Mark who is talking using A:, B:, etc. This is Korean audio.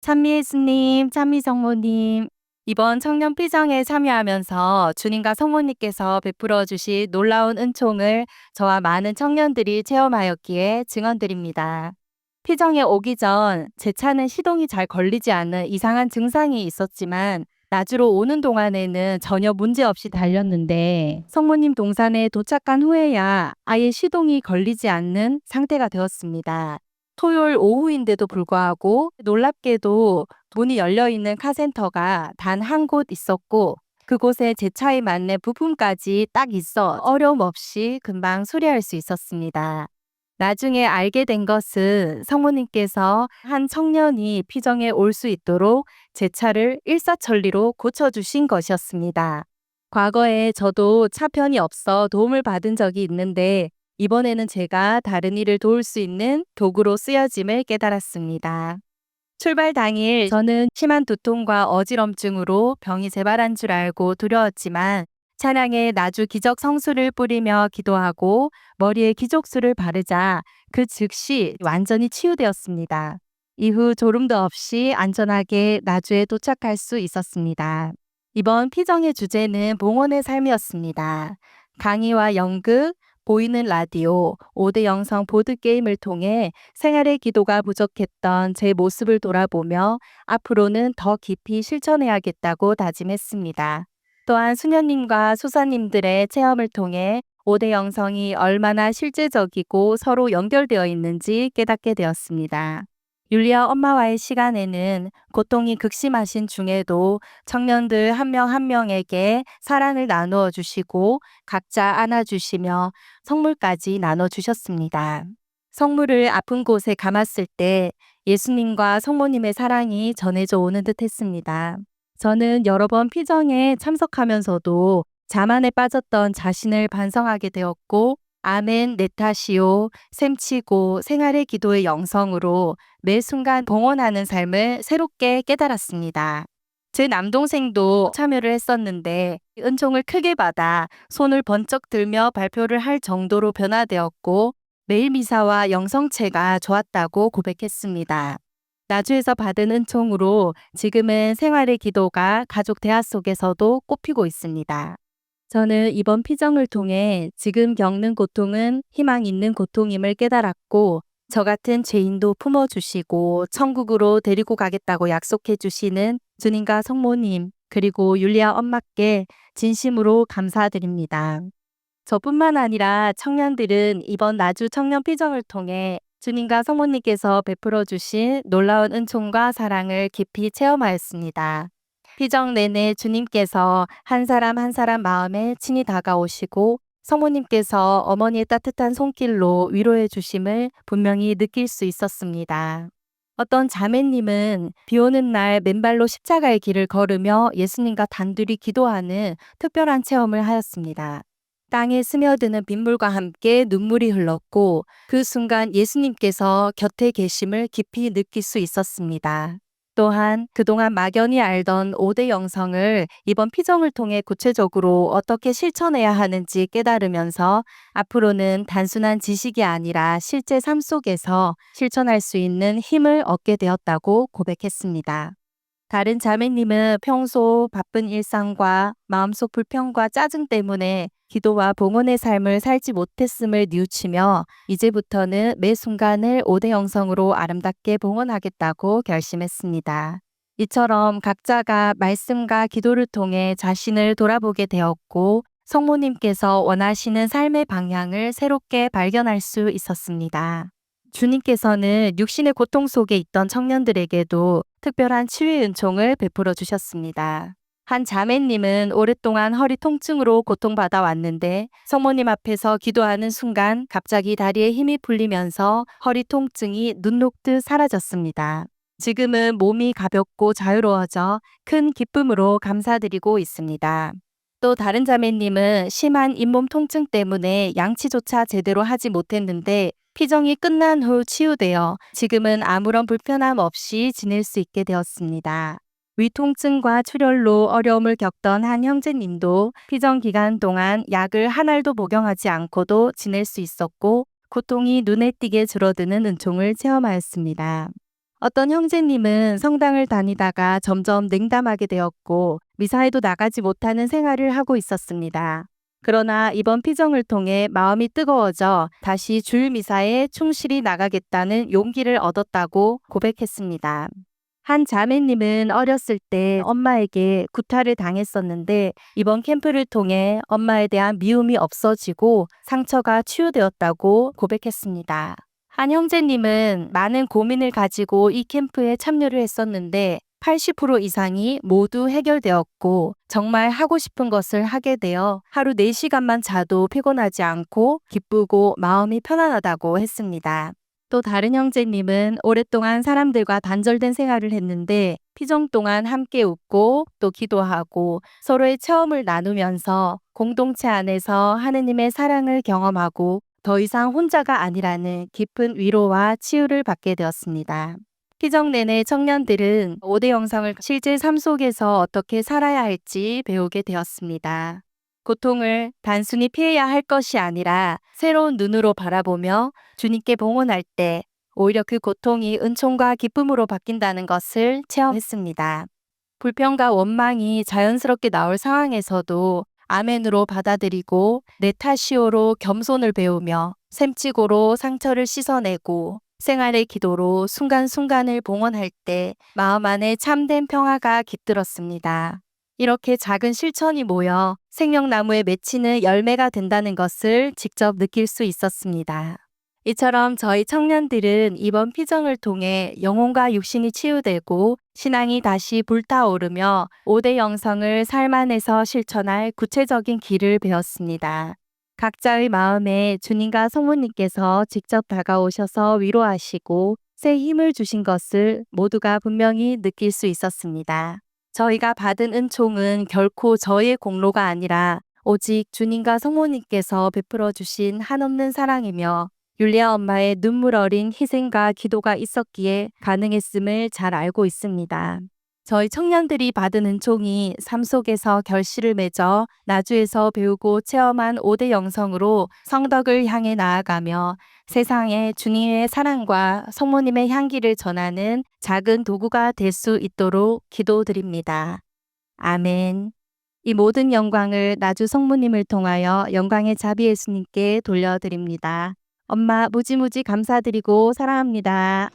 A: 찬미 예수님, 찬미 성모님, 이번 청년 피정에 참여하면서 주님과 성모님께서 베풀어 주신 놀라운 은총을 저와 많은 청년들이 체험하였기에 증언드립니다. 피정에 오기 전 제 차는 시동이 잘 걸리지 않은 이상한 증상이 있었지만 나주로 오는 동안에는 전혀 문제 없이 달렸는데 성모님 동산에 도착한 후에야 아예 시동이 걸리지 않는 상태가 되었습니다. 토요일 오후인데도 불구하고 놀랍게도 문이 열려있는 카센터가 단 한 곳 있었고 그곳에 제 차에 맞는 부품까지 딱 있어 어려움 없이 금방 수리할 수 있었습니다. 나중에 알게 된 것은 성모님께서 한 청년이 피정에 올 수 있도록 제 차를 일사천리로 고쳐주신 것이었습니다. 과거에 저도 차편이 없어 도움을 받은 적이 있는데 이번에는 제가 다른 일을 도울 수 있는 도구로 쓰여짐을 깨달았습니다. 출발 당일 저는 심한 두통과 어지럼증으로 병이 재발한 줄 알고 두려웠지만 차량에 나주 기적 성수를 뿌리며 기도하고 머리에 기적수를 바르자 그 즉시 완전히 치유되었습니다. 이후 졸음도 없이 안전하게 나주에 도착할 수 있었습니다. 이번 피정의 주제는 봉헌의 삶이었습니다. 강의와 연극, 보이는 라디오, 5대 영성 보드게임을 통해 생활의 기도가 부족했던 제 모습을 돌아보며 앞으로는 더 깊이 실천해야겠다고 다짐했습니다. 또한 수녀님과 소사님들의 체험을 통해 5대 영성이 얼마나 실제적이고 서로 연결되어 있는지 깨닫게 되었습니다. 율리아 엄마와의 시간에는 고통이 극심하신 중에도 청년들 한 명 한 명에게 사랑을 나누어 주시고 각자 안아주시며 성물까지 나눠주셨습니다. 성물을 아픈 곳에 감았을 때 예수님과 성모님의 사랑이 전해져 오는 듯 했습니다. 저는 여러 번 피정에 참석하면서도 자만에 빠졌던 자신을 반성하게 되었고 아멘, 내 탓이요, 셈치고 생활의 기도의 영성으로 매 순간 봉헌하는 삶을 새롭게 깨달았습니다. 제 남동생도 참여를 했었는데 은총을 크게 받아 손을 번쩍 들며 발표를 할 정도로 변화되었고 매일 미사와 영성체가 좋았다고 고백했습니다. 나주에서 받은 은총으로 지금은 생활의 기도가 가족 대화 속에서도 꼽히고 있습니다. 저는 이번 피정을 통해 지금 겪는 고통은 희망 있는 고통임을 깨달았고 저 같은 죄인도 품어주시고 천국으로 데리고 가겠다고 약속해 주시는 주님과 성모님 그리고 율리아 엄마께 진심으로 감사드립니다. 저뿐만 아니라 청년들은 이번 나주 청년 피정을 통해 주님과 성모님께서 베풀어 주신 놀라운 은총과 사랑을 깊이 체험하였습니다. 피정 내내 주님께서 한 사람 한 사람 마음에 친히 다가오시고 성모님께서 어머니의 따뜻한 손길로 위로해 주심을 분명히 느낄 수 있었습니다. 어떤 자매님은 비 오는 날 맨발로 십자가의 길을 걸으며 예수님과 단둘이 기도하는 특별한 체험을 하였습니다. 땅에 스며드는 빗물과 함께 눈물이 흘렀고 그 순간 예수님께서 곁에 계심을 깊이 느낄 수 있었습니다. 또한 그동안 막연히 알던 5대 영성을 이번 피정을 통해 구체적으로 어떻게 실천해야 하는지 깨달으면서 앞으로는 단순한 지식이 아니라 실제 삶 속에서 실천할 수 있는 힘을 얻게 되었다고 고백했습니다. 다른 자매님은 평소 바쁜 일상과 마음속 불평과 짜증 때문에 기도와 봉헌의 삶을 살지 못했음을 뉘우치며 이제부터는 매 순간을 5대 영성으로 아름답게 봉헌하겠다고 결심했습니다. 이처럼 각자가 말씀과 기도를 통해 자신을 돌아보게 되었고 성모님께서 원하시는 삶의 방향을 새롭게 발견할 수 있었습니다. 주님께서는 육신의 고통 속에 있던 청년들에게도 특별한 치유의 은총을 베풀어 주셨습니다. 한 자매님은 오랫동안 허리 통증으로 고통받아 왔는데 성모님 앞에서 기도하는 순간 갑자기 다리에 힘이 풀리면서 허리 통증이 눈 녹듯 사라졌습니다. 지금은 몸이 가볍고 자유로워져 큰 기쁨으로 감사드리고 있습니다. 또 다른 자매님은 심한 잇몸 통증 때문에 양치조차 제대로 하지 못했는데 피정이 끝난 후 치유되어 지금은 아무런 불편함 없이 지낼 수 있게 되었습니다. 위통증과 출혈로 어려움을 겪던 한 형제님도 피정 기간 동안 약을 한 알도 복용하지 않고도 지낼 수 있었고 고통이 눈에 띄게 줄어드는 은총을 체험하였습니다. 어떤 형제님은 성당을 다니다가 점점 냉담하게 되었고 미사에도 나가지 못하는 생활을 하고 있었습니다. 그러나 이번 피정을 통해 마음이 뜨거워져 다시 주일 미사에 충실히 나가겠다는 용기를 얻었다고 고백했습니다. 한 자매님은 어렸을 때 엄마에게 구타를 당했었는데 이번 캠프를 통해 엄마에 대한 미움이 없어지고 상처가 치유되었다고 고백했습니다. 한 형제님은 많은 고민을 가지고 이 캠프에 참여를 했었는데 80% 이상이 모두 해결되었고 정말 하고 싶은 것을 하게 되어 하루 4시간만 자도 피곤하지 않고 기쁘고 마음이 편안하다고 했습니다. 또 다른 형제님은 오랫동안 사람들과 단절된 생활을 했는데 피정 동안 함께 웃고 또 기도하고 서로의 체험을 나누면서 공동체 안에서 하느님의 사랑을 경험하고 더 이상 혼자가 아니라는 깊은 위로와 치유를 받게 되었습니다. 피정 내내 청년들은 5대 영성을 실제 삶 속에서 어떻게 살아야 할지 배우게 되었습니다. 고통을 단순히 피해야 할 것이 아니라 새로운 눈으로 바라보며 주님께 봉헌할 때 오히려 그 고통이 은총과 기쁨으로 바뀐다는 것을 체험했습니다. 불평과 원망이 자연스럽게 나올 상황에서도 아멘으로 받아들이고 내 탓이오로 겸손을 배우며 샘찍고로 상처를 씻어내고 생활의 기도로 순간순간을 봉헌할 때 마음 안에 참된 평화가 깃들었습니다. 이렇게 작은 실천이 모여 생명나무에 맺히는 열매가 된다는 것을 직접 느낄 수 있었습니다. 이처럼 저희 청년들은 이번 피정을 통해 영혼과 육신이 치유되고 신앙이 다시 불타오르며 5대 영성을 삶 안에서 실천할 구체적인 길을 배웠습니다. 각자의 마음에 주님과 성모님께서 직접 다가오셔서 위로하시고 새 힘을 주신 것을 모두가 분명히 느낄 수 있었습니다. 저희가 받은 은총은 결코 저희의 공로가 아니라 오직 주님과 성모님께서 베풀어 주신 한없는 사랑이며 율리아 엄마의 눈물 어린 희생과 기도가 있었기에 가능했음을 잘 알고 있습니다. 저희 청년들이 받은 은총이 삶 속에서 결실을 맺어 나주에서 배우고 체험한 5대 영성으로 성덕을 향해 나아가며 세상에 주님의 사랑과 성모님의 향기를 전하는 작은 도구가 될 수 있도록 기도드립니다. 아멘. 이 모든 영광을 나주 성모님을 통하여 영광의 자비 예수님께 돌려드립니다. 엄마 무지무지 감사드리고 사랑합니다.